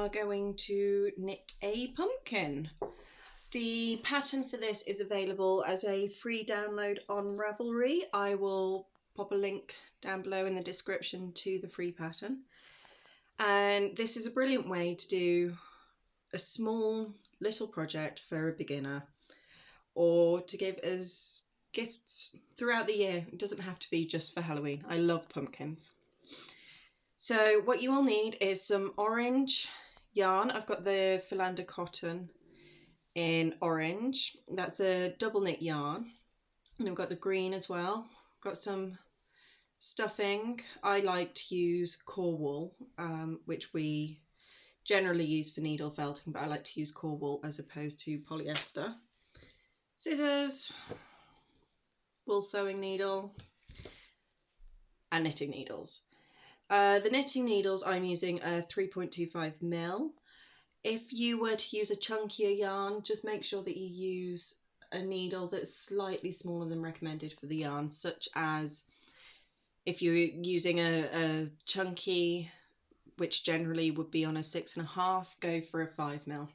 are going to knit a pumpkin. The pattern for this is available as a free download on Ravelry. I will pop a link down below in the description to the free pattern. And this is a brilliant way to do a small little project for a beginner, or to give as gifts throughout the year. It doesn't have to be just for Halloween. I love pumpkins. So what you will need is some orange yarn. I've got the Philander cotton in orange. That's a double knit yarn. And I've got the green as well. Got some stuffing. I like to use core wool, which we generally use for needle felting, but I like to use core wool as opposed to polyester. Scissors, wool sewing needle, and knitting needles. The knitting needles, I'm using a 3.25mm. If you were to use a chunkier yarn, just make sure that you use a needle that's slightly smaller than recommended for the yarn, such as if you're using a chunky, which generally would be on a 6.5, go for a 5mm.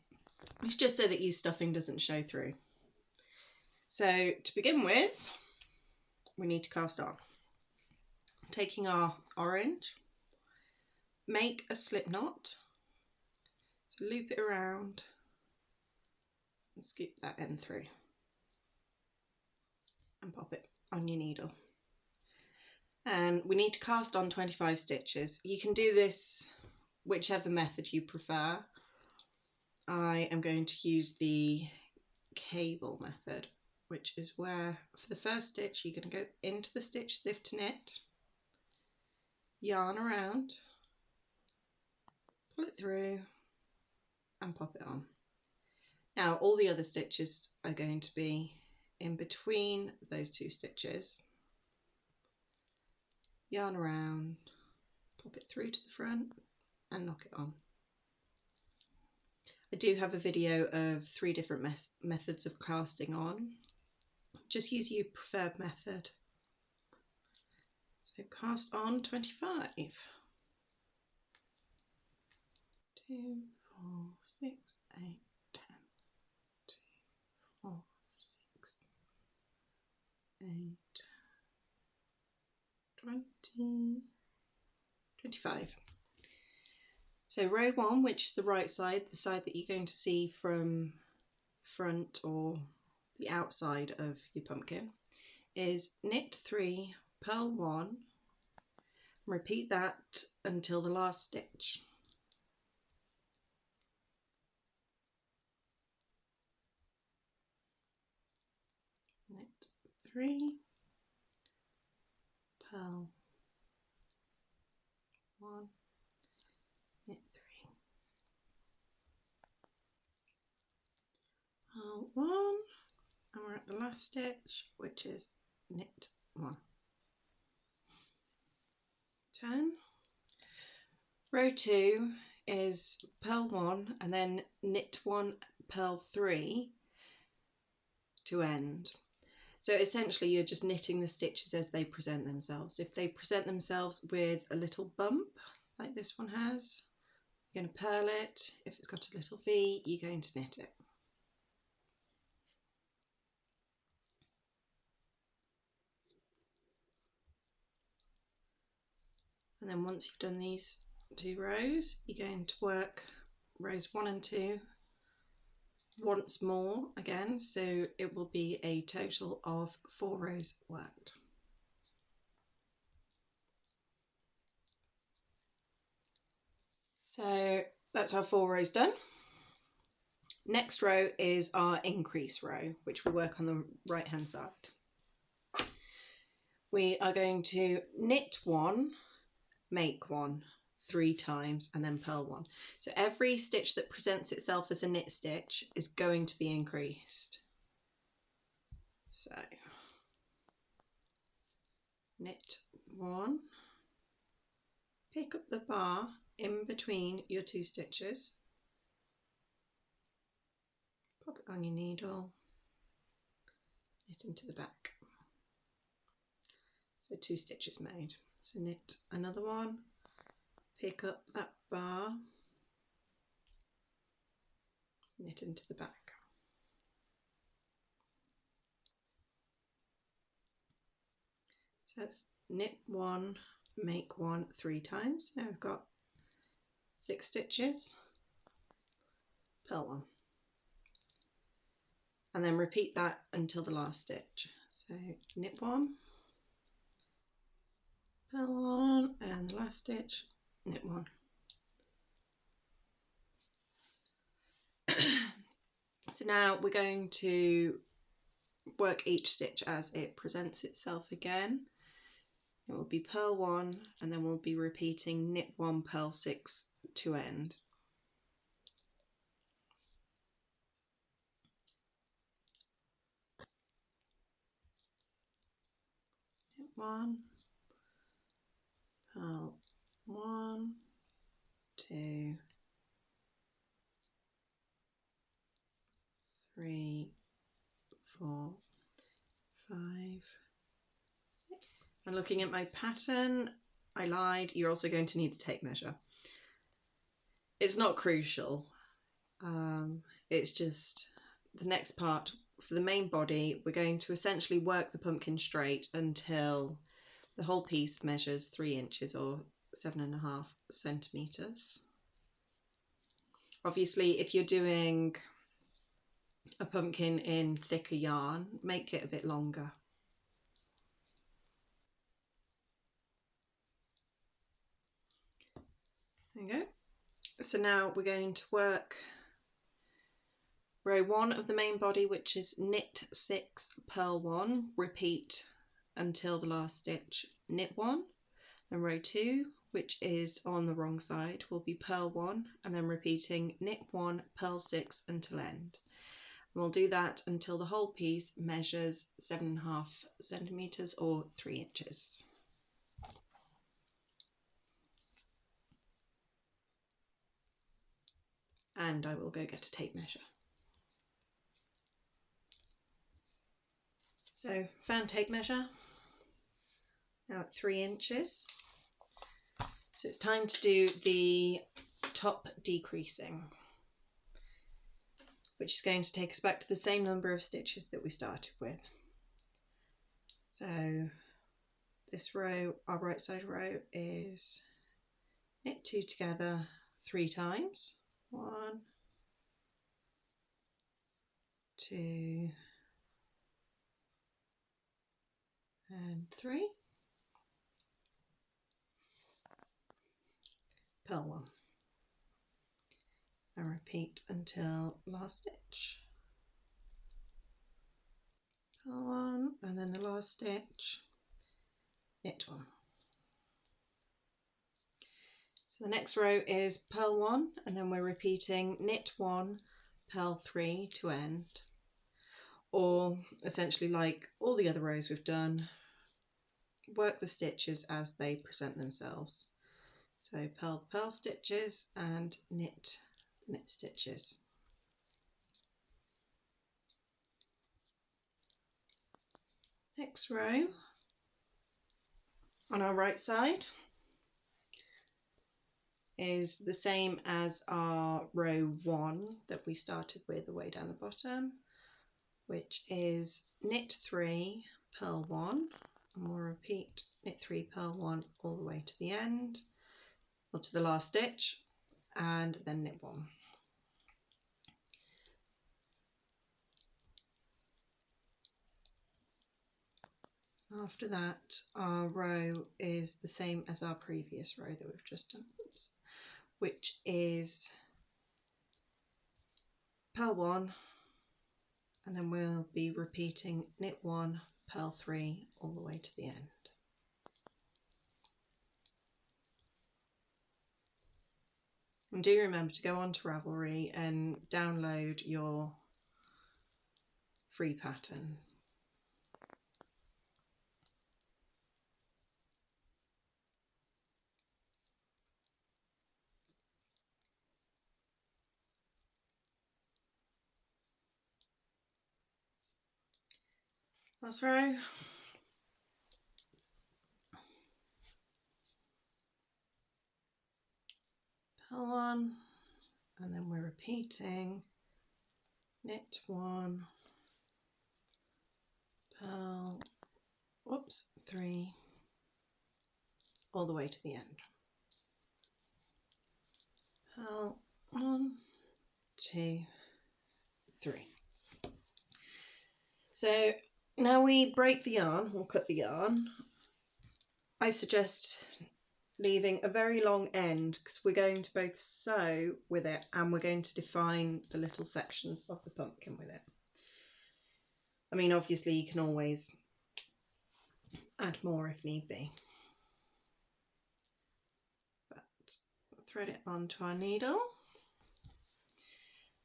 It's just so that your stuffing doesn't show through. So to begin with, we need to cast on. Taking our orange, make a slip knot, so loop it around and scoop that end through and pop it on your needle. And we need to cast on 25 stitches. You can do this whichever method you prefer. I am going to use the cable method, which is where for the first stitch you're going to go into the stitch as if to knit, yarn around, pull it through and pop it on. Now all the other stitches are going to be in between those two stitches, yarn around, pop it through to the front and knock it on. I do have a video of 3 different methods of casting on. Just use your preferred method. So cast on 25. 2, 4, 6, 8, 10. 2, 4, 6, 8, 20, 25. So row 1, which is the right side, the side that you're going to see from front or the outside of your pumpkin, is knit 3, purl 1, repeat that until the last stitch. Knit 3, purl 1, knit 3, purl 1, and we're at the last stitch, which is knit 1. 10. Row 2 is purl 1 and then knit 1, purl 3 to end. So essentially you're just knitting the stitches as they present themselves. If they present themselves with a little bump like this one has, you're going to purl it. If it's got a little V, you're going to knit it. And then once you've done these 2 rows, you're going to work rows 1 and 2 once more again, so it will be a total of 4 rows worked. So that's our 4 rows done. Next row is our increase row, which will work on the right hand side. We are going to knit 1, make 1 3 times and then purl 1. So every stitch that presents itself as a knit stitch is going to be increased. So knit 1, pick up the bar in between your 2 stitches, pop it on your needle, knit into the back. So 2 stitches made. So knit another one, pick up that bar, knit into the back. So that's knit one, make one 3 times. Now I've got 6 stitches, purl one, and then repeat that until the last stitch. So knit one, purl one, and the last stitch, knit one. So now we're going to work each stitch as it presents itself again. It will be purl one, and then we'll be repeating knit one, purl 6 to end. Knit one, purl 1, 2, 3, 4, 5, 6. And looking at my pattern, I lied, you're also going to need a tape measure. It's not crucial, it's just the next part. For the main body, we're going to essentially work the pumpkin straight until the whole piece measures 3 inches or 7.5 centimetres. Obviously, if you're doing a pumpkin in thicker yarn, make it a bit longer. There you go. So now we're going to work row 1 of the main body, which is knit 6, purl 1, repeat until the last stitch, knit 1. Then row 2, which is on the wrong side, will be purl 1 and then repeating knit 1, purl 6 until end. And we'll do that until the whole piece measures 7.5 centimetres or 3 inches. And I will go get a tape measure. So found tape measure, now at 3 inches. So it's time to do the top decreasing, which is going to take us back to the same number of stitches that we started with. So this row, our right side row, is knit 2 together 3 times. 1, 2, and 3. Purl 1. And repeat until last stitch. Purl 1, and then the last stitch, knit 1. So the next row is purl 1, and then we're repeating knit 1, purl 3 to end. Or essentially like all the other rows we've done, work the stitches as they present themselves. So purl the purl stitches and knit the knit stitches. Next row on our right side is the same as our row 1 that we started with away down the bottom, which is knit 3, purl 1, and we'll repeat knit 3, purl 1 all the way to the end, or to the last stitch, and then knit 1. After that, our row is the same as our previous row that we've just done, which is purl 1, and then we'll be repeating knit 1, purl 3 all the way to the end. And do remember to go on to Ravelry and download your free pattern. Last row. Purl 1, and then we're repeating knit 1, purl, whoops, 3, all the way to the end. Purl 1, 2, 3. So now we break the yarn or cut the yarn. I suggest leaving a very long end because we're going to both sew with it and we're going to define the little sections of the pumpkin with it. I mean, obviously you can always add more if need be. But we'll thread it onto our needle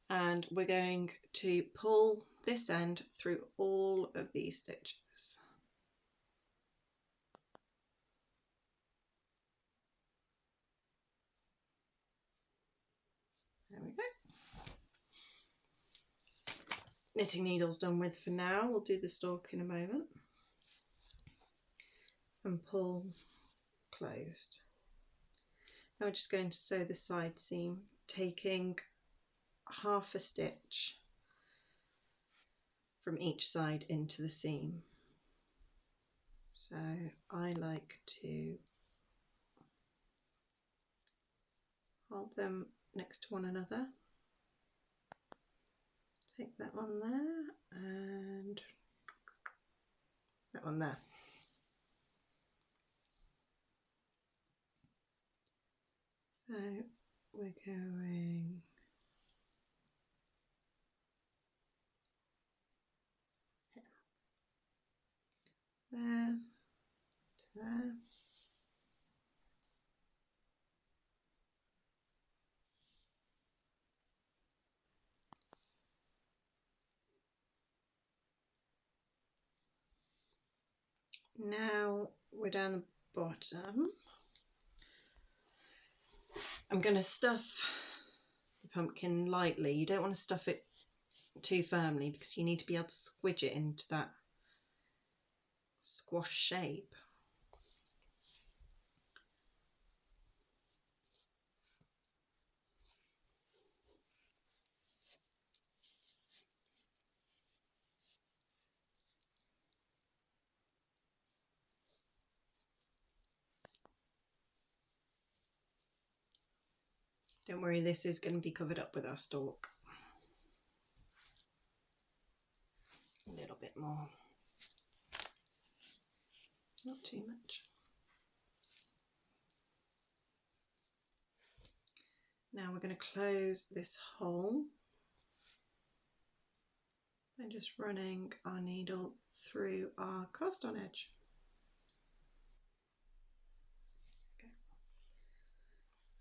and we're going to pull this end through all of these stitches. There we go. Knitting needle's done with for now. We'll do the stalk in a moment. And pull closed. Now we're just going to sew the side seam, taking half a stitch from each side into the seam. So I like to hold them next to one another. Take that one there and that one there. So we're going there to there. Now we're down the bottom. I'm going to stuff the pumpkin lightly. You don't want to stuff it too firmly because you need to be able to squidge it into that squash shape. Don't worry, this is going to be covered up with our stalk. A little bit more. Not too much. Now we're going to close this hole by just running our needle through our cast on edge. Okay.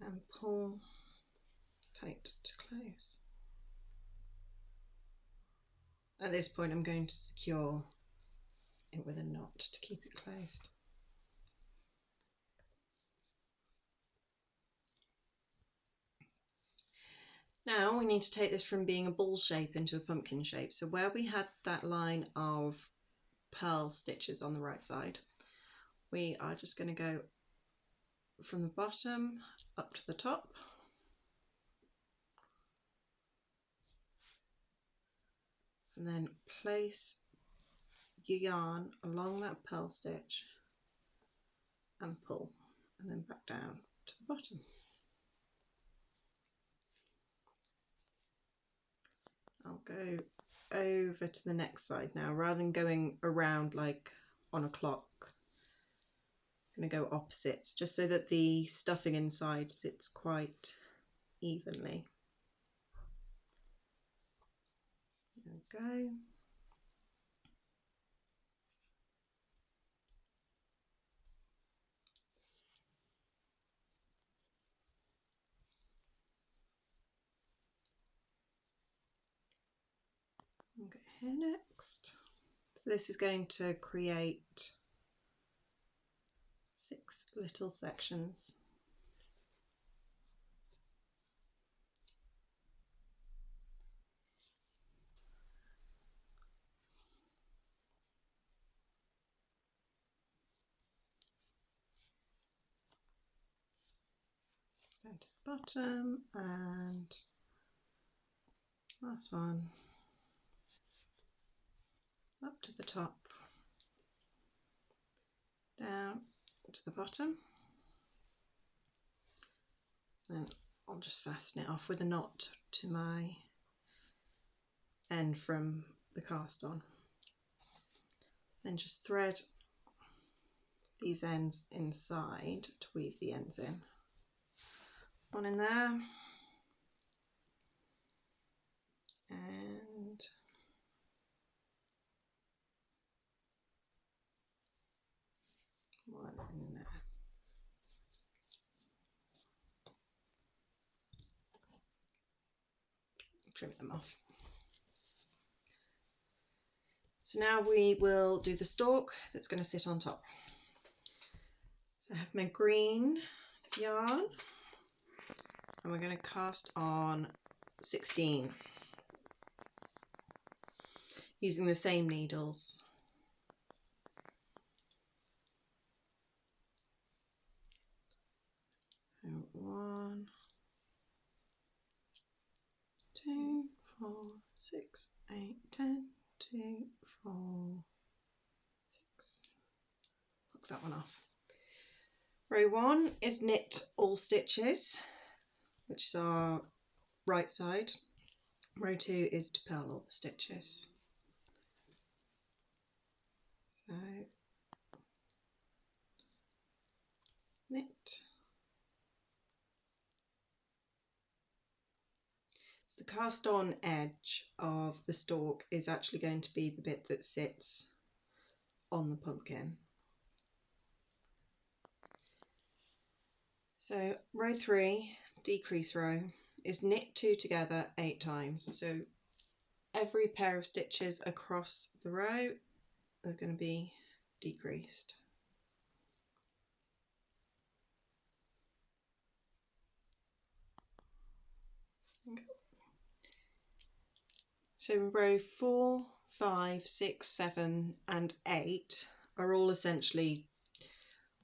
And pull tight to close. At this point I'm going to secure it with a knot to keep it closed. Now we need to take this from being a ball shape into a pumpkin shape. So where we had that line of purl stitches on the right side, we are just going to go from the bottom up to the top. And then place your yarn along that purl stitch and pull, and then back down to the bottom. I'll go over to the next side now, rather than going around like on a clock. I'm going to go opposites, just so that the stuffing inside sits quite evenly. There we go. I'll go here next. So this is going to create 6 little sections. Go to the bottom and last one up to the top, down to the bottom, and I'll just fasten it off with a knot to my end from the cast on. Then just thread these ends inside to weave the ends in. One in there, and one in there. Trim them off. So now we will do the stalk that's going to sit on top. So I have my green yarn, and we're going to cast on 16 using the same needles. So 1, 2, 4, 6, 8, 10, 2, 4, 6. Look that one off. Row 1 is knit all stitches, which is our right side. Row 2 is to purl all the stitches. So knit. So the cast on edge of the stalk is actually going to be the bit that sits on the pumpkin. So row 3, decrease row, is knit 2 together 8 times. So every pair of stitches across the row are going to be decreased. Okay. So row 4, 5, 6, 7 and 8 are all essentially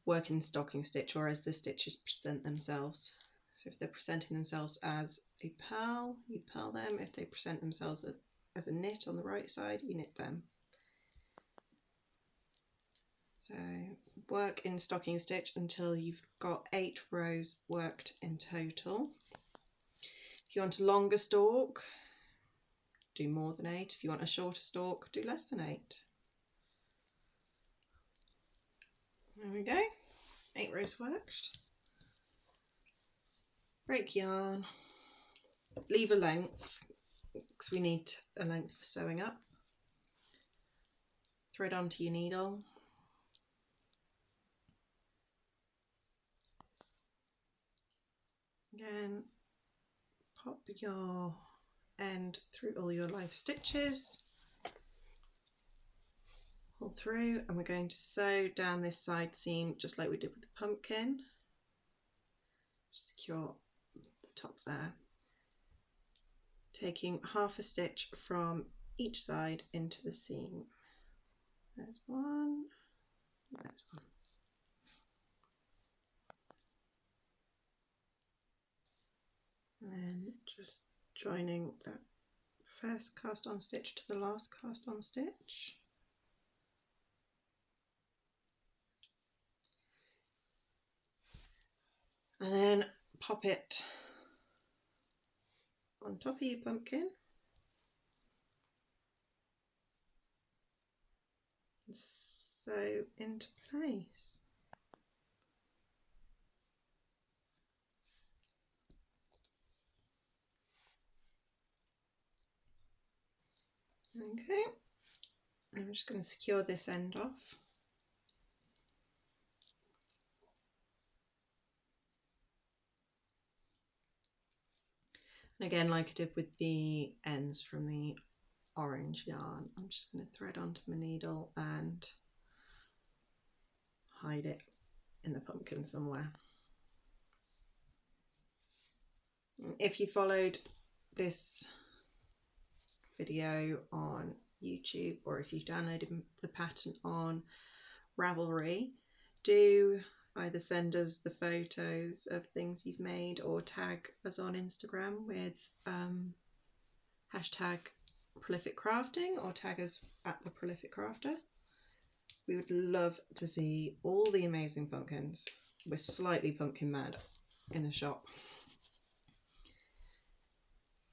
working stocking stitch, or as the stitches present themselves. So if they're presenting themselves as a purl, you purl them. If they present themselves as a knit on the right side, you knit them. So work in stocking stitch until you've got 8 rows worked in total. If you want a longer stalk, do more than 8. If you want a shorter stalk, do less than 8. There we go, 8 rows worked. Break yarn, leave a length because we need a length for sewing up. Thread onto your needle. Again, pop your end through all your live stitches, pull through, and we're going to sew down this side seam just like we did with the pumpkin. Secure the top there, taking half a stitch from each side into the seam. There's one, there's one. And then just joining that first cast on stitch to the last cast on stitch. And then pop it on top of your pumpkin. And sew into place. Okay, I'm just going to secure this end off. And again, like I did with the ends from the orange yarn, I'm just going to thread onto my needle and hide it in the pumpkin somewhere. If you followed this video on YouTube, or if you've downloaded the pattern on Ravelry, do either send us the photos of things you've made or tag us on Instagram with hashtag Prolific Crafting or tag us at the Prolific Crafter. We would love to see all the amazing pumpkins. We're slightly pumpkin mad in the shop.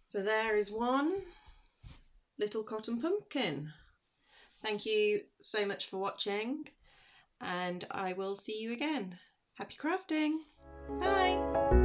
So there is one little cotton pumpkin. Thank you so much for watching, and I will see you again. Happy crafting! Bye!